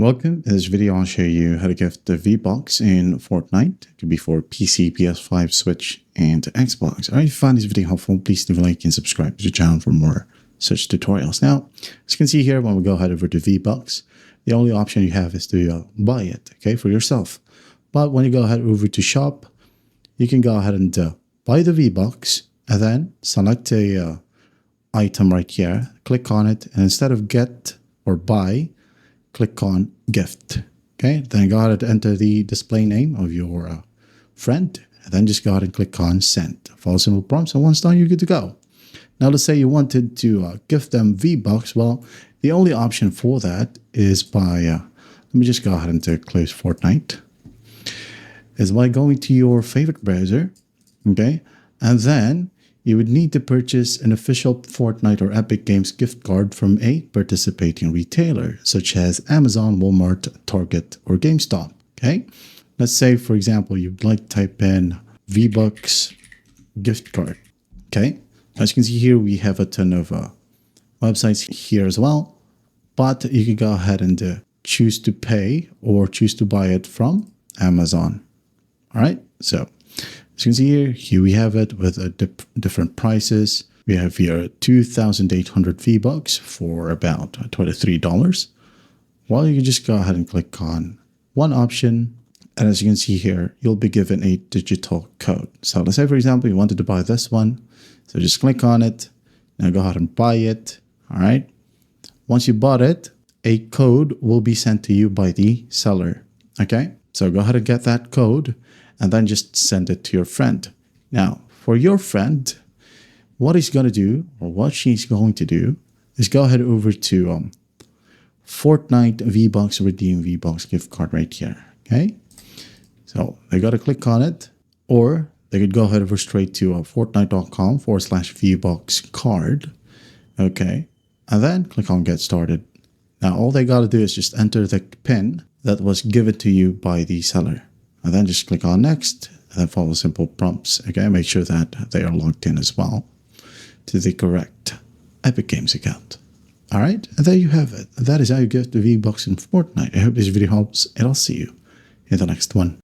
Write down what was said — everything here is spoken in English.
Welcome. In this video, I'll show you how to gift the V-Bucks in Fortnite. It could be for PC, PS5, Switch, and Xbox. Alright, if you find this video helpful, please leave a like and subscribe to the channel for more such tutorials. Now, as you can see here, when we go ahead over to V-Bucks, the only option you have is to buy it, okay, for yourself. But when you go ahead over to shop, you can go ahead and buy the V-Bucks and then select a item right here, click on it, and instead of get or buy, click on gift. Okay, then go ahead and enter the display name of your friend, and then just go ahead and click on send. Follow simple prompts, and once done, you're good to go. Now, let's say you wanted to gift them V-Bucks. Well, the only option for that is by, let me just go ahead and close Fortnite, is by going to your favorite browser, okay, and then you would need to purchase an official Fortnite or Epic Games gift card from a participating retailer, such as Amazon, Walmart, Target, or GameStop. Okay, let's say, for example, you'd like to type in V-Bucks gift card. Okay, as you can see here, we have a ton of websites here as well, but you can go ahead and choose to pay or choose to buy it from Amazon. All right, so as you can see here we have it with different prices. We have here 2,800 V-Bucks for about $23. Well, you can just go ahead and click on one option. And as you can see here, you'll be given a digital code. So let's say, for example, you wanted to buy this one. So just click on it. Now go ahead and buy it. All right. Once you bought it, a code will be sent to you by the seller. Okay. So go ahead and get that code, and then just send it to your friend. Now, for your friend, what he's going to do, or what she's going to do, is go ahead over to Fortnite V-Bucks Redeem V-Bucks gift card right here. Okay, so they got to click on it, or they could go ahead over straight to fortnite.com/V-Bucks card. Okay, and then click on get started. Now, all they got to do is just enter the PIN that was given to you by the seller. And then just click on next, and then follow simple prompts. Okay, make sure that they are logged in as well to the correct Epic Games account. All right, and there you have it. That is how you get the V-Bucks in Fortnite. I hope this video helps, and I'll see you in the next one.